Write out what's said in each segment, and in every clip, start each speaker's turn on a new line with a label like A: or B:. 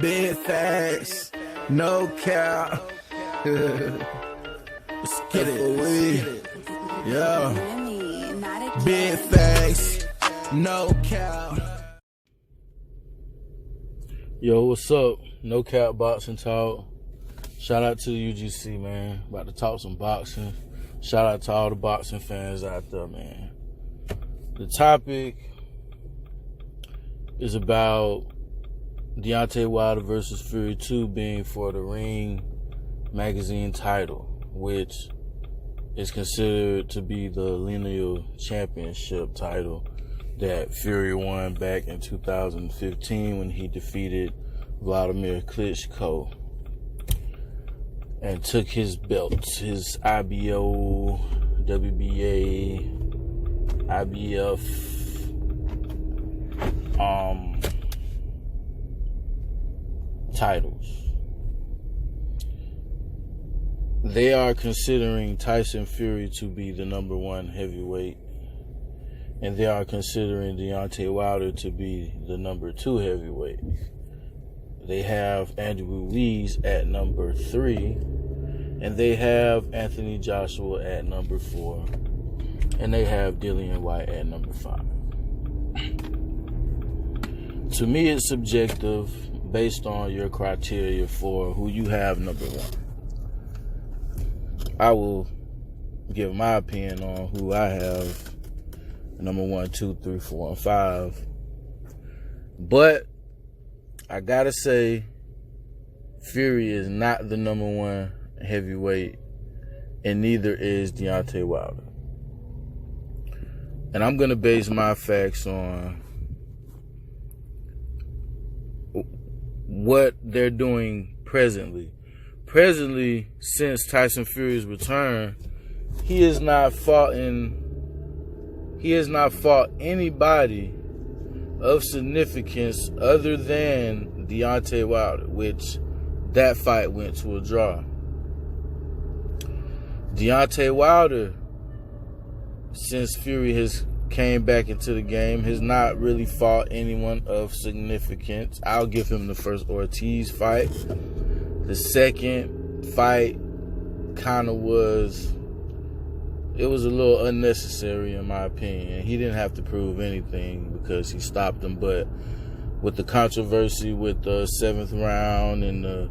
A: Big facts, no cap. Let's get it. Yeah. Big facts, no cap.
B: Yo, what's up? No Cap Boxing Talk. Shout out to the UGC, man. About to talk some boxing. Shout out to all the boxing fans out there, man. The topic is about Deontay Wilder versus Fury 2 being for the Ring magazine title, which is considered to be the lineal championship title that Fury won back in 2015 when he defeated Vladimir Klitschko and took his belts, his IBO, WBA, IBF, titles. They are considering Tyson Fury to be the number one heavyweight, and they are considering Deontay Wilder to be the number 2 heavyweight. They have Andrew Ruiz at number 3, and they have Anthony Joshua at number 4, and they have Dillian White at number 5. To me, it's subjective based on your criteria for who you have number 1. I will give my opinion on who I have number 1, 2, 3, 4, and 5. But I gotta say, Fury is not the number 1 heavyweight, and neither is Deontay Wilder. And I'm gonna base my facts on what they're doing presently. Presently, since Tyson Fury's return, he has not fought anybody of significance other than Deontay Wilder, which that fight went to a draw. Deontay Wilder, since Fury has came back into the game, has not really fought anyone of significance. I'll give him the first Ortiz fight. The second fight was a little unnecessary in my opinion. He didn't have to prove anything because he stopped him, but with the controversy with the 7th round and the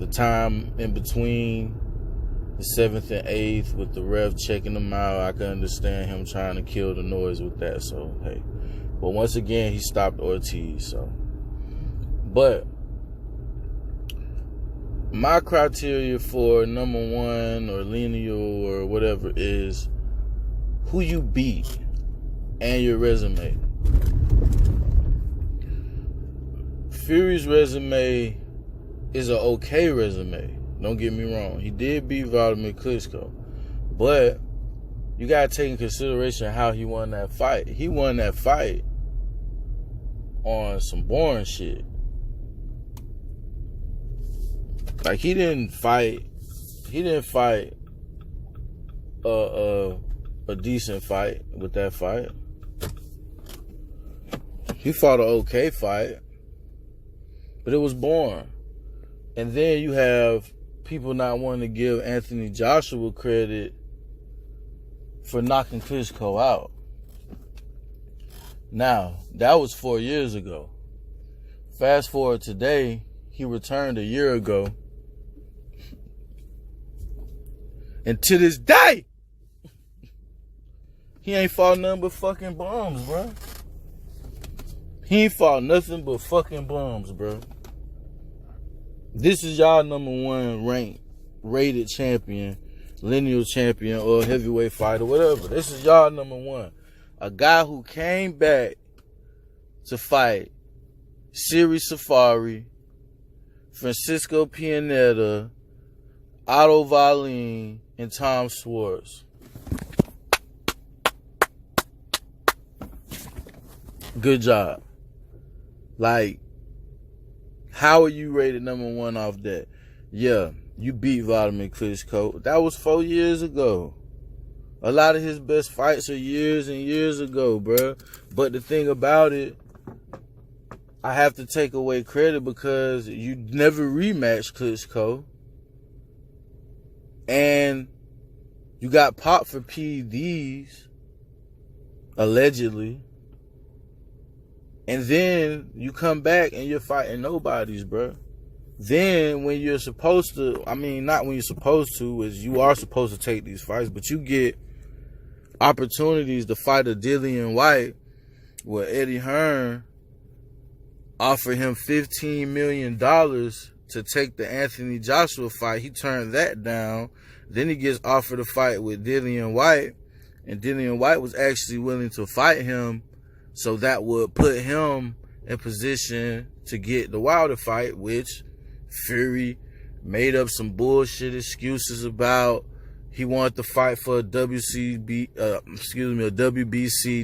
B: time in between the 7th and 8th with the ref checking him out, I can understand him trying to kill the noise with that. So, hey. But once again, he stopped Ortiz. So, but my criteria for number 1 or lineal or whatever is who you beat and your resume. Fury's resume is an okay resume. Don't get me wrong. He did beat Vladimir Klitschko. But you got to take in consideration how he won that fight. He won that fight on some boring shit. Like, he didn't fight a decent fight with that fight. He fought an okay fight, but it was boring. And then you have people not wanting to give Anthony Joshua credit for knocking Klitschko out. Now, that was 4 years ago. Fast forward today, he returned a year ago. And to this day, he ain't fought nothing but fucking bums, bro. He ain't fought nothing but fucking bums, bro. This is y'all number 1 ranked, rated champion, lineal champion, or heavyweight fighter, whatever. This is y'all number 1. A guy who came back to fight Siri Safari, Francisco Pianeta, Otto Wallin, and Tom Schwartz. Good job. Like, how are you rated number 1 off that? Yeah, you beat Vladimir Klitschko. That was 4 years ago. A lot of his best fights are years and years ago, bruh. But the thing about it, I have to take away credit because you never rematched Klitschko. And you got popped for PEDs, allegedly. And then you come back and you're fighting nobodies, bro. Then when you're supposed to, I mean, not when you're supposed to, is you are supposed to take these fights, but you get opportunities to fight a Dillian White where Eddie Hearn offered him $15 million to take the Anthony Joshua fight. He turned that down. Then he gets offered a fight with Dillian White, and Dillian White was actually willing to fight him, so that would put him in position to get the Wilder fight, which Fury made up some bullshit excuses about. He wanted to fight for a WBC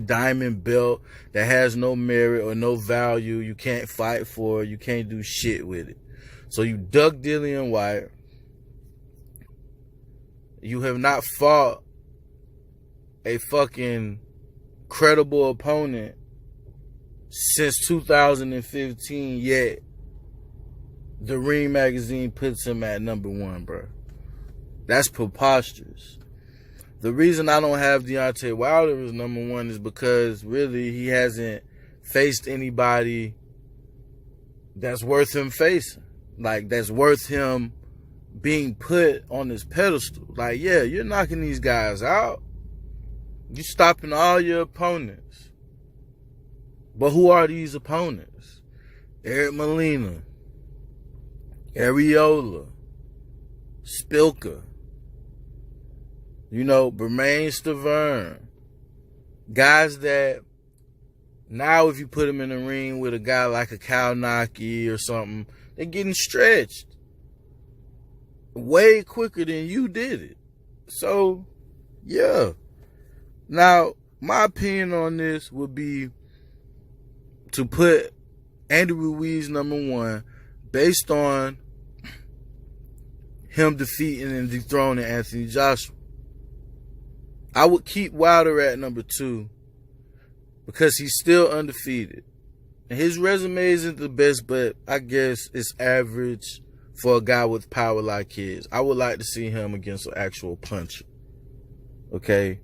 B: diamond belt that has no merit or no value. You can't fight for it. You can't do shit with it. So you duck Dillian White. You have not fought a fucking credible opponent since 2015, yet the Ring magazine puts him at number 1, bro. That's preposterous. The reason I don't have Deontay Wilder as number 1 is because really he hasn't faced anybody that's worth him facing. Like, that's worth him being put on this pedestal. Like, yeah, you're knocking these guys out. You're stopping all your opponents. But who are these opponents? Eric Molina, Areola, Spilka, Bermain Stavern. Guys that now if you put them in the ring with a guy like a Kalnaki or something, they're getting stretched way quicker than you did it. So, yeah. Now, my opinion on this would be to put Andy Ruiz number 1 based on him defeating and dethroning Anthony Joshua. I would keep Wilder at number 2 because he's still undefeated. And his resume isn't the best, but I guess it's average for a guy with power like his. I would like to see him against an actual puncher. Okay?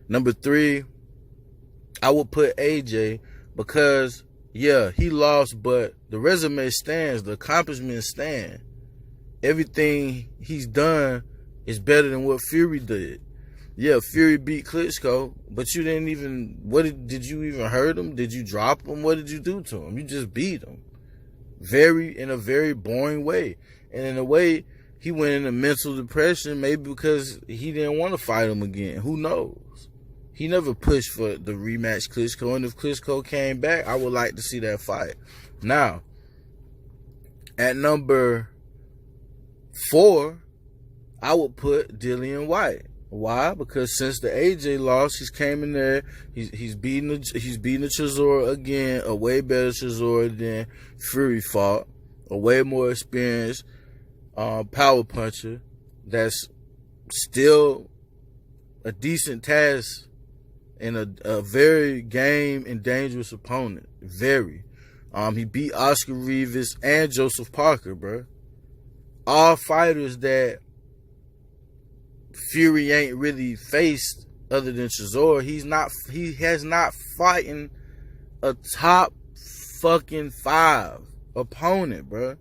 B: Number 3, I would put AJ because, yeah, he lost, but the resume stands, the accomplishments stand. Everything he's done is better than what Fury did. Yeah, Fury beat Klitschko, but you didn't even, did you even hurt him? Did you drop him? What did you do to him? You just beat him. In a very boring way. And in a way, he went into mental depression, maybe because he didn't want to fight him again. Who knows? He never pushed for the rematch Klitschko, and if Klitschko came back, I would like to see that fight. Now, at number 4, I would put Dillian White. Why? Because since the AJ loss, he's came in there. He's beating the Chisora again, a way better Chisora than Fury fought. A way more experienced power puncher that's still a decent task and a very game and dangerous opponent. Very. He beat Oscar Rivas and Joseph Parker, bro. All fighters that Fury ain't really faced other than Chisora. He has not fighting a top fucking 5 opponent, bro,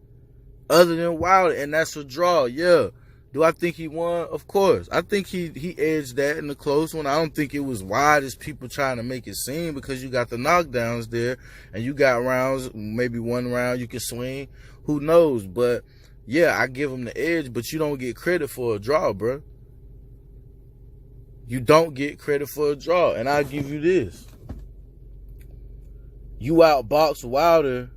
B: other than Wilder, and that's a draw. Yeah. Do I think he won? Of course. I think he edged that in the close one. I don't think it was wide as people trying to make it seem, because you got the knockdowns there and you got rounds, maybe one round you can swing. Who knows? But yeah, I give him the edge, but you don't get credit for a draw, bro. You don't get credit for a draw. And I'll give you this. You outboxed Wilder,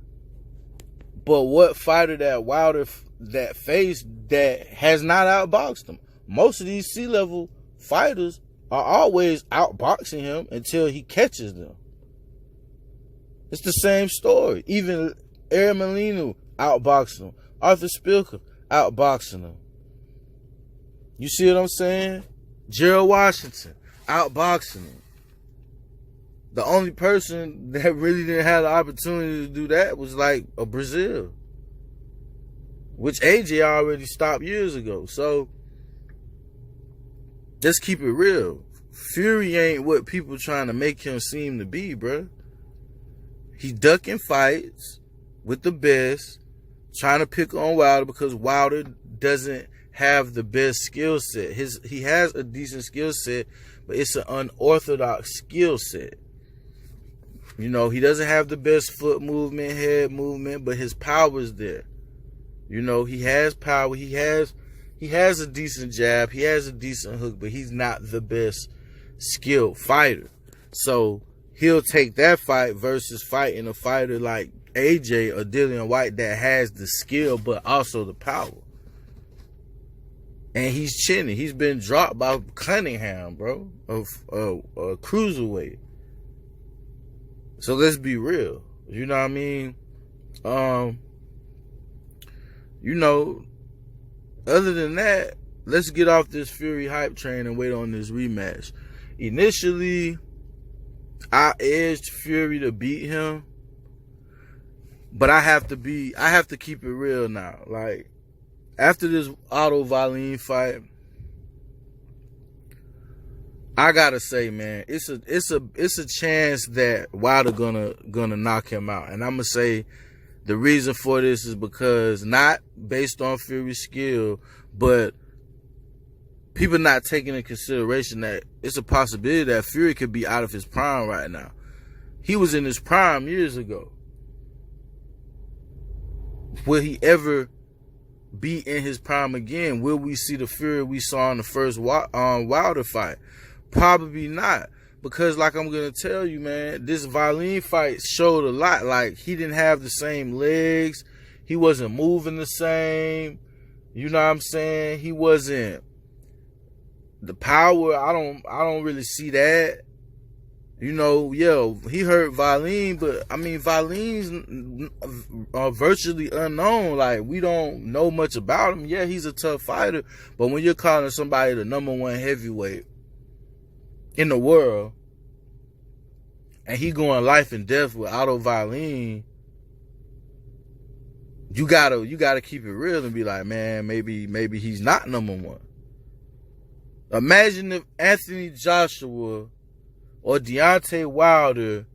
B: but what fighter that Wilder that faced that has not outboxed him? Most of these C-level fighters are always outboxing him until he catches them. It's the same story. Even Eric Molina outboxing him. Arthur Spilka outboxing him. You see what I'm saying? Gerald Washington outboxing him. The only person that really didn't have the opportunity to do that was like a Brazil, which AJ already stopped years ago. So let's keep it real. Fury ain't what people trying to make him seem to be, bruh. He ducking fights with the best, trying to pick on Wilder because Wilder doesn't have the best skill set. He has a decent skill set, but it's an unorthodox skill set. You know, he doesn't have the best foot movement, head movement, but his power is there. You know, he has power. He has a decent jab. He has a decent hook, but he's not the best skilled fighter. So he'll take that fight versus fighting a fighter like AJ or Dillian White that has the skill but also the power. And he's chinning. He's been dropped by Cunningham, bro, of cruiserweight. So let's be real. You know what I mean? You know, other than that, let's get off this Fury hype train and wait on this rematch. Initially, I edged Fury to beat him, but I have to keep it real now. Like, after this Otto Wallin fight, I gotta say, man, it's a chance that Wilder gonna knock him out. And I'm gonna say the reason for this is because not based on Fury's skill, but people not taking into consideration that it's a possibility that Fury could be out of his prime right now. He was in his prime years ago. Will he ever be in his prime again? Will we see the Fury we saw in the first Wilder fight? Probably not. Because like I'm going to tell you, man, this Wallin fight showed a lot. Like, he didn't have the same legs. He wasn't moving the same. You know what I'm saying? He wasn't the power. I don't really see that. You know, yeah, he hurt Wallin, but I mean, Wallin's virtually unknown. Like, we don't know much about him. Yeah, he's a tough fighter, but when you're calling somebody the #1 heavyweight in the world, and he going life and death with Otto Wallin, you gotta keep it real and be like, man, maybe he's not #1. Imagine if Anthony Joshua or Deontay Wilder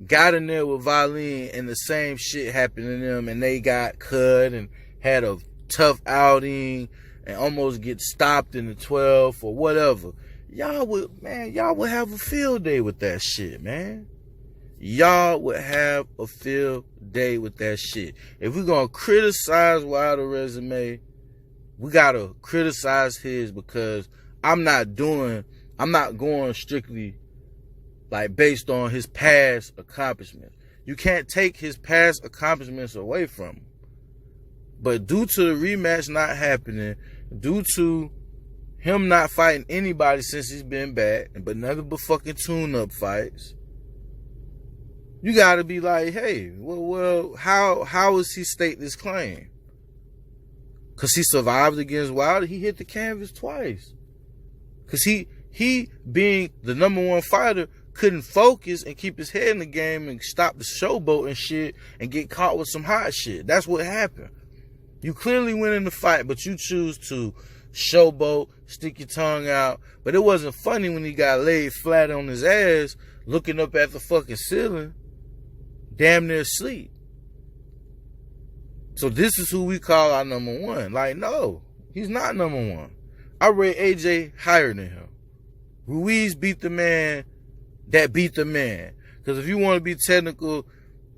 B: got in there with Wallin and the same shit happened to them and they got cut and had a tough outing and almost get stopped in the 12th or whatever. Y'all would have a field day with that shit, man. Y'all would have a field day with that shit. If we're going to criticize Wilder's resume, we got to criticize his, because I'm not going strictly like based on his past accomplishments. You can't take his past accomplishments away from him. But due to the rematch not happening, due to him not fighting anybody since he's been back, but nothing but fucking tune-up fights, you gotta be like, hey, well, how does he state this claim? Because he survived against Wilder. He hit the canvas twice. Because he being the #1 fighter couldn't focus and keep his head in the game and stop the showboat and shit and get caught with some hot shit. That's what happened. You clearly win in the fight, but you choose to showboat, stick your tongue out. But it wasn't funny when he got laid flat on his ass, looking up at the fucking ceiling, damn near asleep. So this is who we call our #1. Like, no, he's not #1. I rate AJ higher than him. Ruiz beat the man that beat the man. Because if you want to be technical,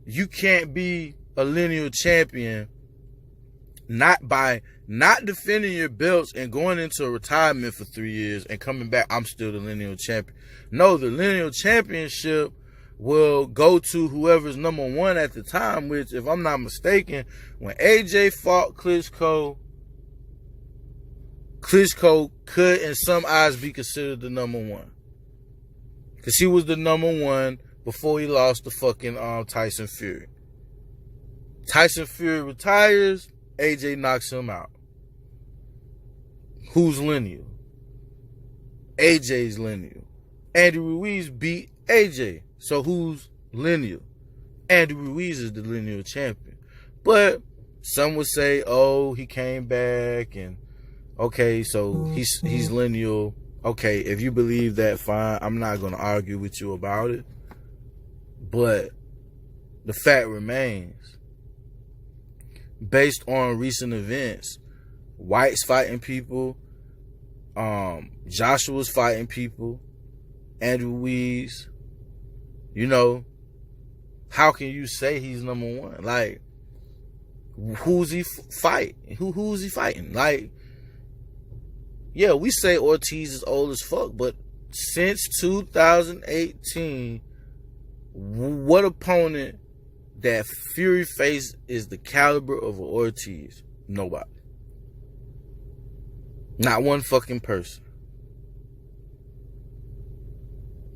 B: you can't be a lineal champion not by not defending your belts and going into a retirement for 3 years and coming back, I'm still the lineal champion. No, the lineal championship will go to whoever's #1 at the time, which, if I'm not mistaken, when AJ fought Klitschko could in some eyes be considered the #1. Because he was the #1 before he lost to fucking Tyson Fury. Tyson Fury retires, AJ knocks him out. Who's lineal? AJ's lineal. Andy Ruiz beat AJ. So who's lineal? Andy Ruiz is the lineal champion. But some would say, oh, he came back and okay, so he's lineal. Okay, if you believe that, fine. I'm not going to argue with you about it. But the fact remains, based on recent events, White's fighting people, Joshua's fighting people, Andy Ruiz, you know, how can you say he's number one? Like, who's he fighting? Who's he fighting? Like, yeah, we say Ortiz is old as fuck, but since 2018, what opponent that Fury faced is the caliber of Ortiz? Nobody. Not one fucking person.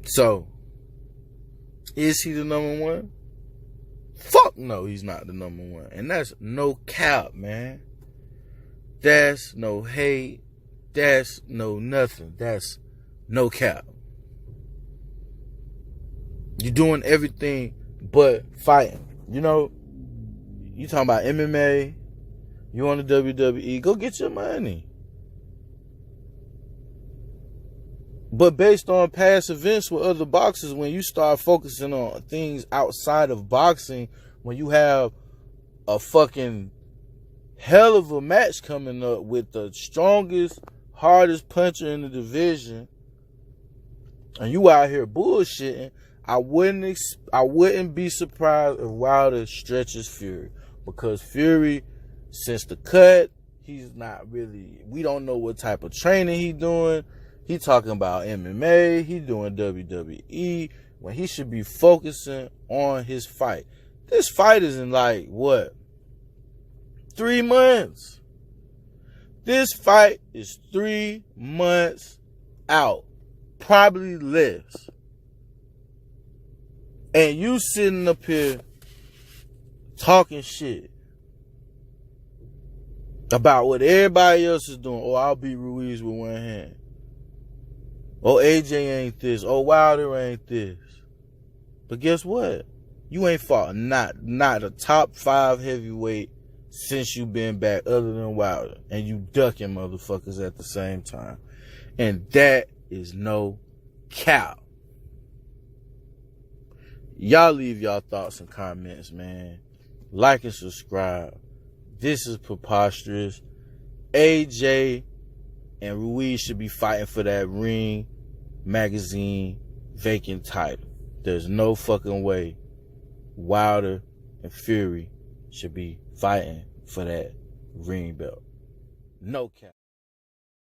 B: So, is he the number one? Fuck no, he's not the number one. And that's no cap, man. That's no hate. That's no nothing. That's no cap. You're doing everything but fighting. You know, you talking about MMA, you on the WWE, go get your money. But based on past events with other boxers, when you start focusing on things outside of boxing, when you have a fucking hell of a match coming up with the strongest, hardest puncher in the division, and you out here bullshitting, I wouldn't be surprised if Wilder stretches Fury, because Fury, since the cut, he's not really, we don't know what type of training he's doing. He talking about MMA, he doing WWE, when he should be focusing on his fight. This fight is in like, what, 3 months? This fight is 3 months out, probably less. And you sitting up here talking shit about what everybody else is doing. Oh, I'll beat Ruiz with one hand. Oh, AJ ain't this. Oh, Wilder ain't this. But guess what? You ain't fought not a top 5 heavyweight since you been back other than Wilder. And you ducking motherfuckers at the same time. And that is no cap. Y'all leave y'all thoughts and comments, man. Like and subscribe. This is preposterous. AJ and Ruiz should be fighting for that Ring Magazine vacant title. There's no fucking way Wilder and Fury should be fighting for that ring belt. No cap.